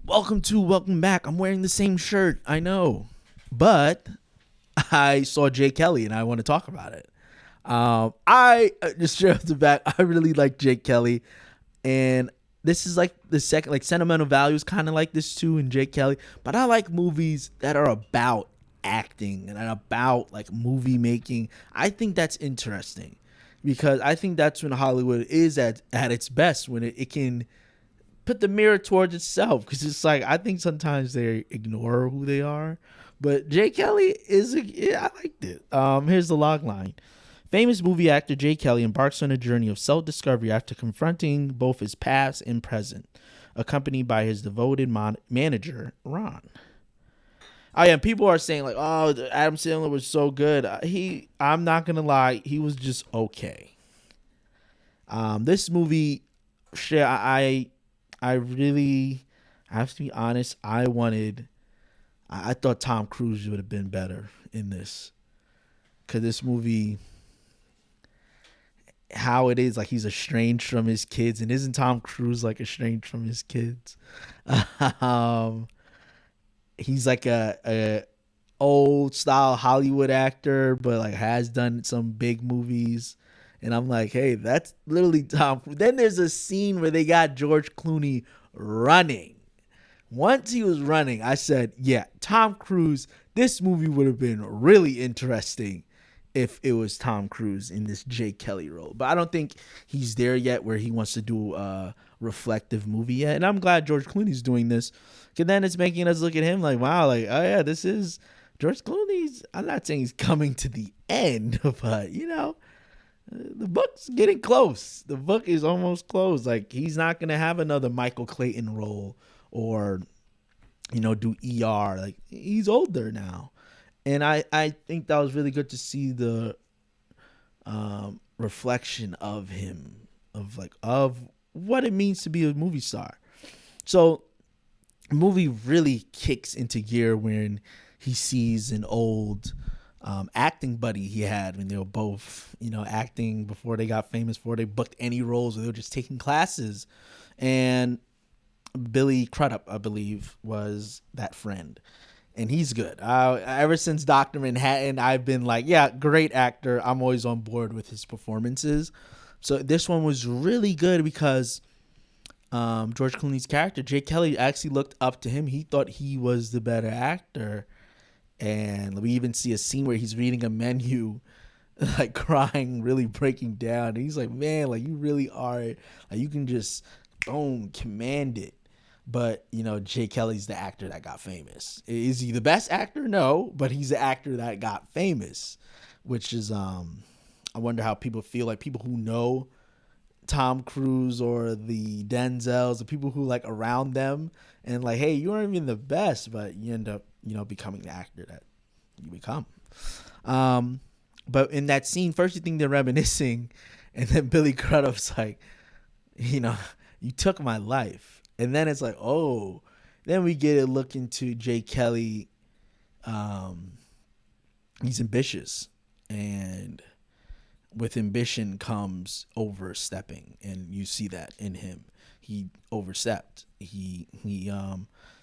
Welcome back. I'm wearing the same shirt. I know, but I saw Jay Kelly and I want to talk about it. I just straight off the bat, I really like Jake Kelly, and this is like the second, like Sentimental Values, kind of like this too in Jake Kelly. But I like movies that are about acting and about like movie making. I think that's interesting because I think that's when Hollywood is at its best, when it can put the mirror towards itself, because it's like I think sometimes they ignore who they are. But Jay Kelly I liked it. Here's the log line. Famous movie actor Jay Kelly embarks on a journey of self-discovery after confronting both his past and present, accompanied by his devoted manager, Ron. Oh yeah, people are saying like, "Oh, Adam Sandler was so good." I'm not gonna lie, he was just okay. This movie, shit, I really, I have to be honest. I thought Tom Cruise would have been better in this, because this movie, how it is like he's estranged from his kids, and isn't Tom Cruise like estranged from his kids? um, he's like a old style Hollywood actor, but like has done some big movies. And I'm like, hey, that's literally Tom. Then there's a scene where they got George Clooney running. Once he was running, I said, yeah, Tom Cruise, this movie would have been really interesting if it was Tom Cruise in this Jay Kelly role. But I don't think he's there yet where he wants to do a reflective movie yet. And I'm glad George Clooney's doing this, because then it's making us look at him like, wow, like, oh yeah, this is George Clooney's. I'm not saying he's coming to the end, but the book's getting close. The book is almost closed. Like, he's not going to have another Michael Clayton role or, do ER. Like, he's older now. And I think that was really good to see the reflection of him, of what it means to be a movie star. So the movie really kicks into gear when he sees an old acting buddy he had when they were both, acting before they got famous, before they booked any roles, or they were just taking classes. And Billy Crudup, I believe, was that friend. And he's good. Ever since Dr. Manhattan, I've been like, yeah, great actor. I'm always on board with his performances. So this one was really good because George Clooney's character, Jay Kelly, actually looked up to him. He thought he was the better actor. And we even see a scene where he's reading a menu, like crying, really breaking down. And he's like, man, like, you really are, like, you can just, boom, command it. But, Jay Kelly's the actor that got famous. Is he the best actor? No, but he's the actor that got famous, which is, I wonder how people feel, like people who know Tom Cruise or the Denzels, the people who like around them, and like, hey, you aren't even the best, but you end up, becoming the actor that you become. But in that scene, first you think they're reminiscing, and then Billy Crudup's like, you took my life. And then it's like, oh, then we get a look into Jay Kelly. He's ambitious, and with ambition comes overstepping, and you see that in him. He overstepped.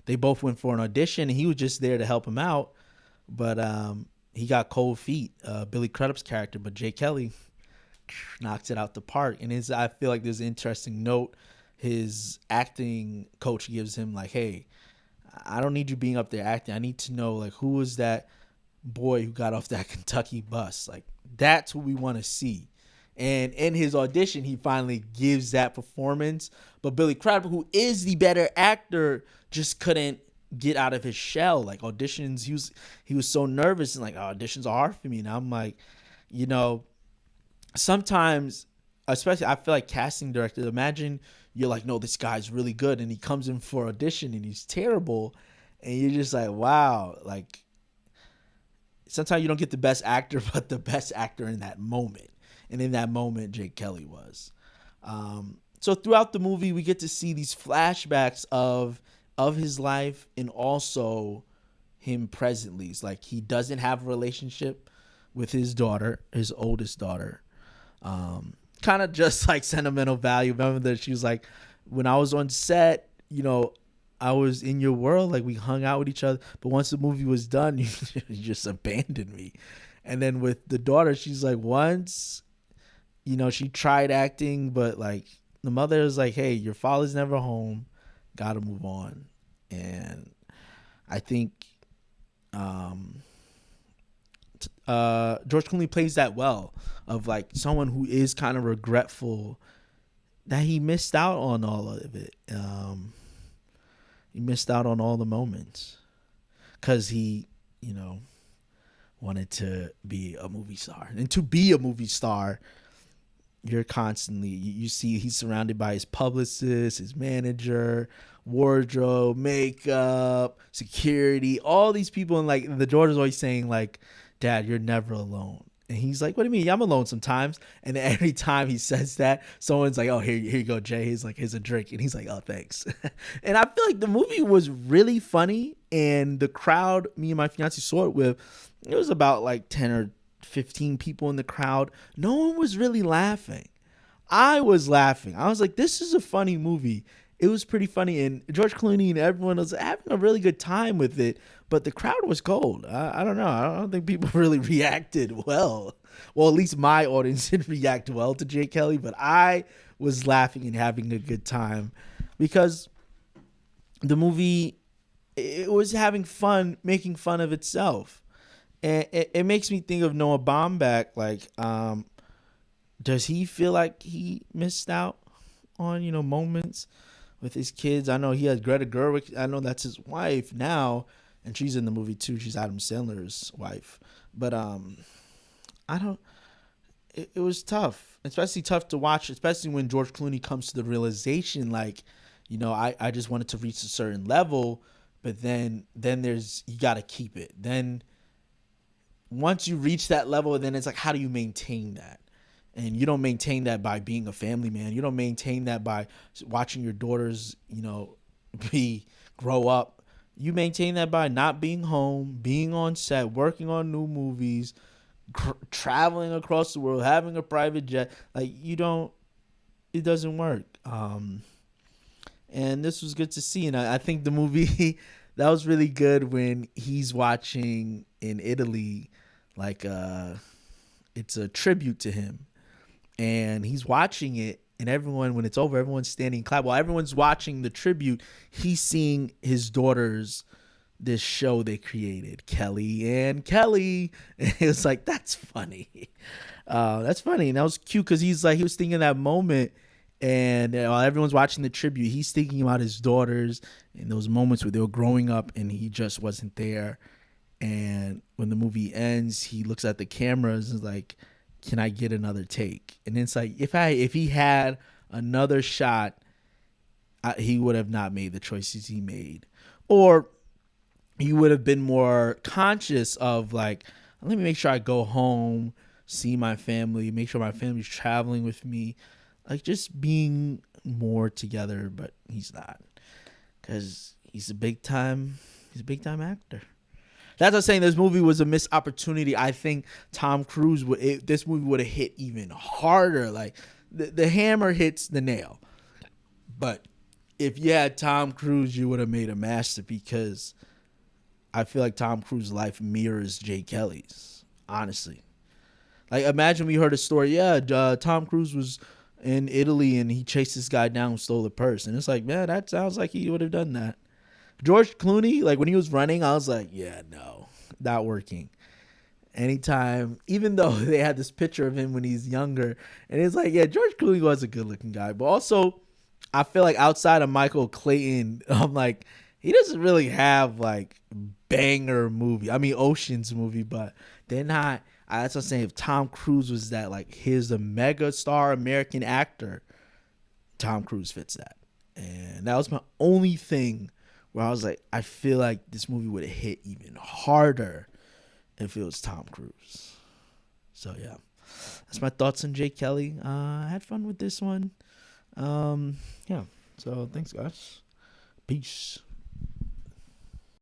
They both went for an audition, and he was just there to help him out, but he got cold feet. Billy Crudup's character, but Jay Kelly knocks it out the park. And I feel like there's an interesting note his acting coach gives him, like, hey, I don't need you being up there acting. I need to know, like, who was that boy who got off that Kentucky bus? Like, that's who we want to see. And in his audition, he finally gives that performance. But Billy Crudup, who is the better actor, just couldn't get out of his shell. Like, auditions, he was so nervous, and like, auditions are hard for me. And I'm like, sometimes, especially, I feel like casting directors, imagine you're like, no, this guy's really good, and he comes in for audition and he's terrible, and you're just like, wow. Like, sometimes you don't get the best actor, but the best actor in that moment. And in that moment, Jake Kelly was. So throughout the movie, we get to see these flashbacks of his life, and also him presently. It's like he doesn't have a relationship with his daughter, his oldest daughter. Kind of just like Sentimental Value. Remember that she was like, when I was on set, I was in your world, like we hung out with each other. But once the movie was done, you just abandoned me. And then with the daughter, she's like, once, she tried acting, but like the mother is like, hey, your father's never home, gotta move on. And I think um, George Clooney plays that well, of like someone who is kind of regretful that he missed out on all of it. He missed out on all the moments because he, wanted to be a movie star. And to be a movie star, you're constantly, you see he's surrounded by his publicist, his manager, wardrobe, makeup, security, all these people. And like the daughter's always saying like, Dad, you're never alone. And he's like, what do you mean? Yeah, I'm alone sometimes. And then every time he says that, someone's like, oh, here you go, Jay. He's like, here's a drink. And he's like, oh, thanks. And I feel like the movie was really funny. And the crowd, me and my fiance saw it with, it was about like 10 or 15 people in the crowd. No one was really laughing. I was laughing. I was like, this is a funny movie. It was pretty funny. And George Clooney and everyone was having a really good time with it. But the crowd was cold. I don't know. I don't think people really reacted well. Well, at least my audience didn't react well to Jay Kelly. But I was laughing and having a good time because the movie, it was having fun, making fun of itself. And it makes me think of Noah Baumbach. Like, does he feel like he missed out on, moments with his kids? I know he has Greta Gerwig. I know that's his wife now. And she's in the movie too. She's Adam Sandler's wife. But I don't. It was tough, especially tough to watch, especially when George Clooney comes to the realization, like, I just wanted to reach a certain level, but then there's, you got to keep it. Then once you reach that level, then it's like, how do you maintain that? And you don't maintain that by being a family man. You don't maintain that by watching your daughters, grow up. You maintain that by not being home, being on set, working on new movies, traveling across the world, having a private jet. Like, it doesn't work. And this was good to see. And I think the movie, that was really good when he's watching in Italy, like, it's a tribute to him. And he's watching it. And everyone, when it's over, everyone's standing and clap. While everyone's watching the tribute, he's seeing his daughters, this show they created, Kelly and Kelly. And it was like, that's funny. That's funny. And that was cute because he was thinking of that moment. And while everyone's watching the tribute, he's thinking about his daughters and those moments where they were growing up and he just wasn't there. And when the movie ends, he looks at the cameras and is like, can I get another take? And it's like, if he had another shot, he would have not made the choices he made. Or he would have been more conscious of like, let me make sure I go home, see my family, make sure my family's traveling with me. Like just being more together, but he's not. Because he's a big time actor. That's what I'm saying. This movie was a missed opportunity. I think Tom Cruise this movie would have hit even harder. Like the hammer hits the nail. But if you had Tom Cruise, you would have made a master because I feel like Tom Cruise's life mirrors Jay Kelly's. Honestly. Like imagine we heard a story. Yeah, Tom Cruise was in Italy and he chased this guy down and stole a purse. And it's like, man, that sounds like he would have done that. George Clooney, like when he was running, I was like, yeah, no, not working. Anytime, even though they had this picture of him when he's younger, and it's like, yeah, George Clooney was a good looking guy, but also I feel like outside of Michael Clayton, I'm like, he doesn't really have like banger movie. I mean, Ocean's movie, but they're not. That's what I'm saying. If Tom Cruise was that, like, here's a mega star American actor, Tom Cruise fits that. And that was my only thing where I was like, I feel like this movie would have hit even harder if it was Tom Cruise. So, yeah. That's my thoughts on Jay Kelly. I had fun with this one. Yeah. So, thanks, guys. Peace.